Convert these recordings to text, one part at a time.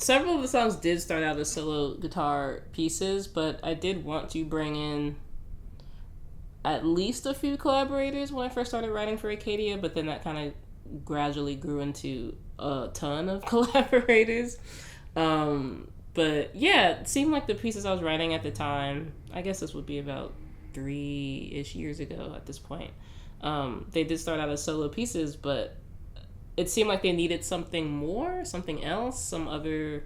several of the songs did start out as solo guitar pieces, but I did want to bring in at least a few collaborators when I first started writing for Acadia, but then that kind of gradually grew into a ton of collaborators. But yeah, it seemed like the pieces I was writing at the time, I guess this would be about 3-ish years ago at this point, they did start out as solo pieces, but it seemed like they needed something more, something else, some other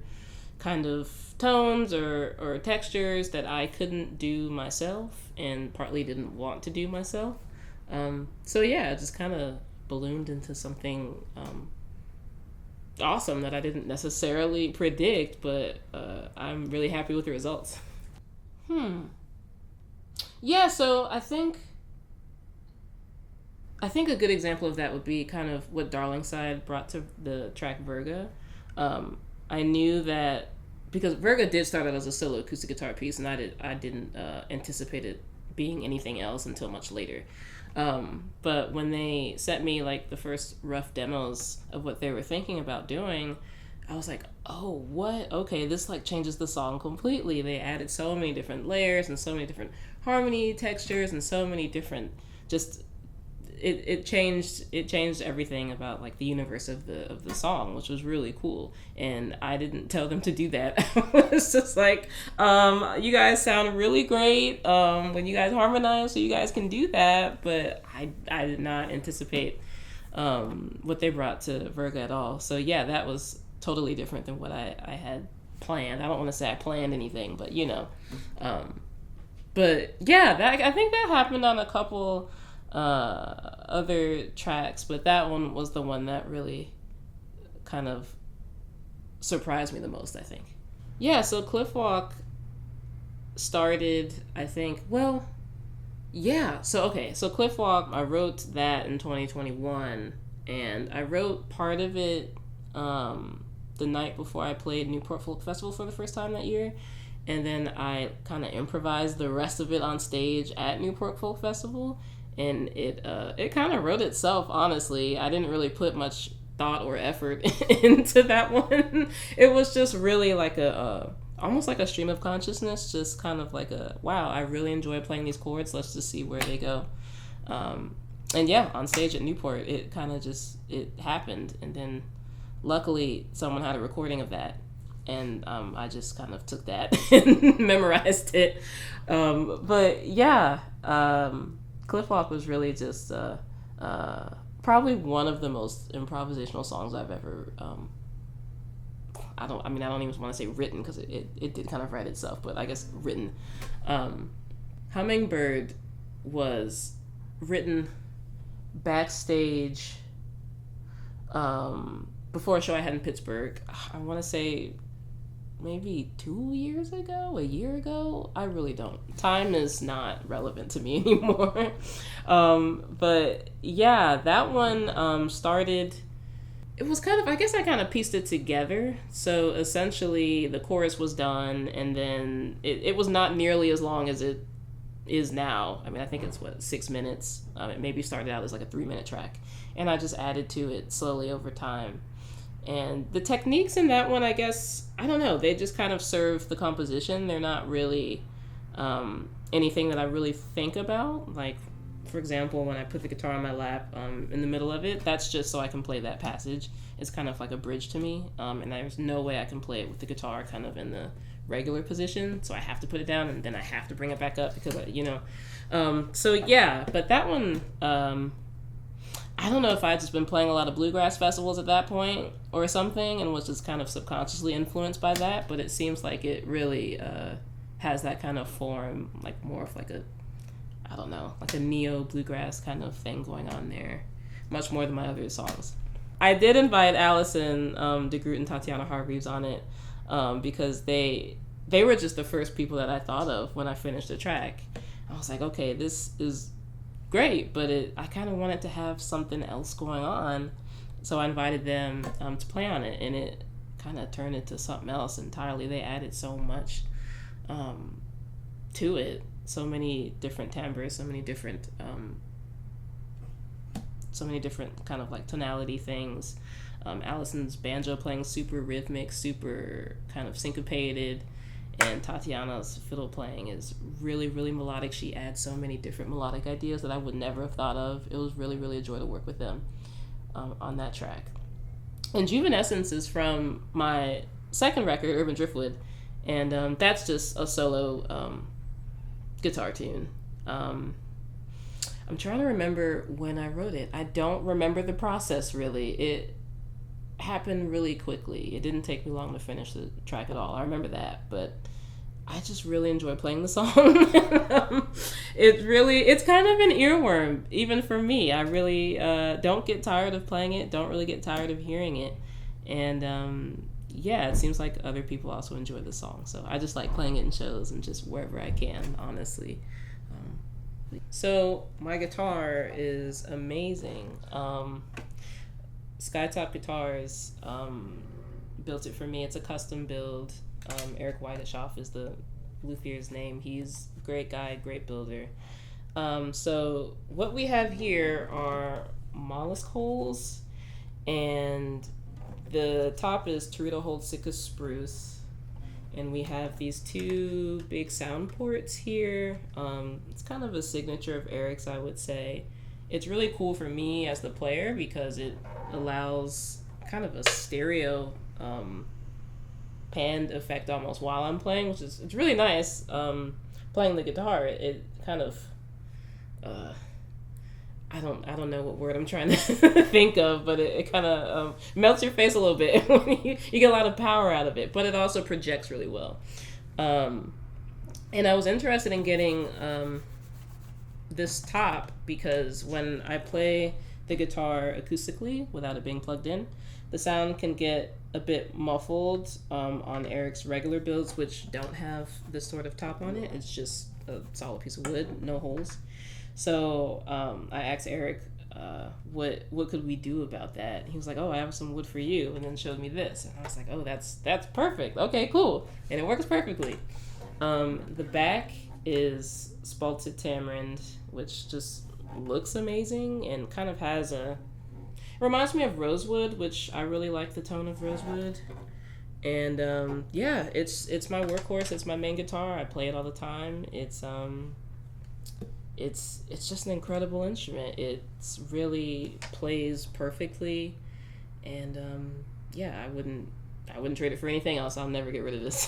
kind of tones or textures that I couldn't do myself and partly didn't want to do myself. So yeah, it just kind of ballooned into something awesome that I didn't necessarily predict, but I'm really happy with the results. Yeah, so I think a good example of that would be kind of what Darlingside brought to the track Vergo. I knew that because Vergo did start out as a solo acoustic guitar piece, and I didn't anticipate it being anything else until much later. But when they sent me like the first rough demos of what they were thinking about doing, I was like, oh, what? Okay, this like changes the song completely. They added so many different layers and so many different harmony textures and so many different just it changed everything about like the universe of the song, which was really cool. And I didn't tell them to do that. It's just like, you guys sound really great when you guys harmonize, so you guys can do that. But I did not anticipate what they brought to Vergo at all. So yeah, that was totally different than what I had planned. I don't want to say I planned anything, but you know. But yeah, I think that happened on a couple other tracks, but that one was the one that really kind of surprised me the most, I think. Yeah, so Cliffwalk started, I think, well, yeah, so Cliffwalk, I wrote that in 2021, and I wrote part of it the night before I played Newport Folk Festival for the first time that year, and then I kind of improvised the rest of it on stage at Newport Folk Festival. And it kind of wrote itself, honestly. I didn't really put much thought or effort into that one. It was just really like almost like a stream of consciousness, just kind of like wow, I really enjoy playing these chords. Let's just see where they go. And yeah, on stage at Newport, it kind of just, it happened. And then luckily someone had a recording of that. And I just kind of took that and memorized it. But yeah, Cliffwalk was really just probably one of the most improvisational songs I've ever I don't even want to say written, because it did kind of write itself, but I guess written. Hummingbird was written backstage before a show I had in Pittsburgh. I want to say maybe 2 years ago, a year ago. I really don't. Time is not relevant to me anymore. But yeah, that one started, it was kind of, I guess I kind of pieced it together. So essentially the chorus was done, and then it was not nearly as long as it is now. I mean, I think it's 6 minutes. It maybe started out as like a 3-minute track, and I just added to it slowly over time. And the techniques in that one, I guess, I don't know, they just kind of serve the composition. They're not really anything that I really think about. Like, for example, when I put the guitar on my lap in the middle of it, that's just so I can play that passage. It's kind of like a bridge to me, and there's no way I can play it with the guitar kind of in the regular position, so I have to put it down, and then I have to bring it back up because, so yeah, but that one, I don't know if I'd just been playing a lot of bluegrass festivals at that point or something and was just kind of subconsciously influenced by that, but it seems like it really has that kind of form, like more of like like a neo-bluegrass kind of thing going on there, much more than my other songs. I did invite Allison DeGroot and Tatiana Hargreaves on it because they were just the first people that I thought of when I finished the track. I was like, okay, this is great, but I kind of wanted to have something else going on, so I invited them to play on it, and it kind of turned into something else entirely. They added so much to it, so many different timbres, so many different kind of like tonality things, Allison's banjo playing super rhythmic, super kind of syncopated, and Tatiana's fiddle playing is really, really melodic. She adds so many different melodic ideas that I would never have thought of. It was really, really a joy to work with them on that track. And Juvenescence is from my second record, Urban Driftwood, and that's just a solo guitar tune. I'm trying to remember when I wrote it. I don't remember the process really. It happened really quickly. It didn't take me long to finish the track at all. I remember that, but I just really enjoy playing the song. It's kind of an earworm, even for me. I really don't get tired of playing it, don't really get tired of hearing it. And yeah, it seems like other people also enjoy the song. So I just like playing it in shows and just wherever I can, honestly. So my guitar is amazing. Skytop Guitars built it for me. It's a custom build. Eric Whiteshoff is the luthier's name. He's a great guy, great builder. So what we have here are mollusk holes, and the top is Teruto Hold Sitka spruce, and we have these two big sound ports here. It's kind of a signature of Eric's, I would say. It's really cool for me as the player because it allows kind of a stereo panned effect almost while I'm playing, which is, it's really nice. Playing the guitar, it kind of I don't know what word I'm trying to think of, but it kind of melts your face a little bit. You get a lot of power out of it, but it also projects really well. And I was interested in getting this top because when I play the guitar acoustically without it being plugged in, the sound can get a bit muffled on Eric's regular builds, which don't have this sort of top on it. It's just a solid piece of wood, no holes. So I asked Eric, what could we do about that? He was like, oh, I have some wood for you, and then showed me this. And I was like, oh, that's perfect. Okay, cool. And it works perfectly. The back is spalted tamarind, which just looks amazing and kind of has reminds me of rosewood, which I really like the tone of rosewood. And yeah, it's my workhorse. It's my main guitar. I play it all the time. It's just an incredible instrument. It's really plays perfectly, and yeah, I wouldn't trade it for anything else. I'll never get rid of this.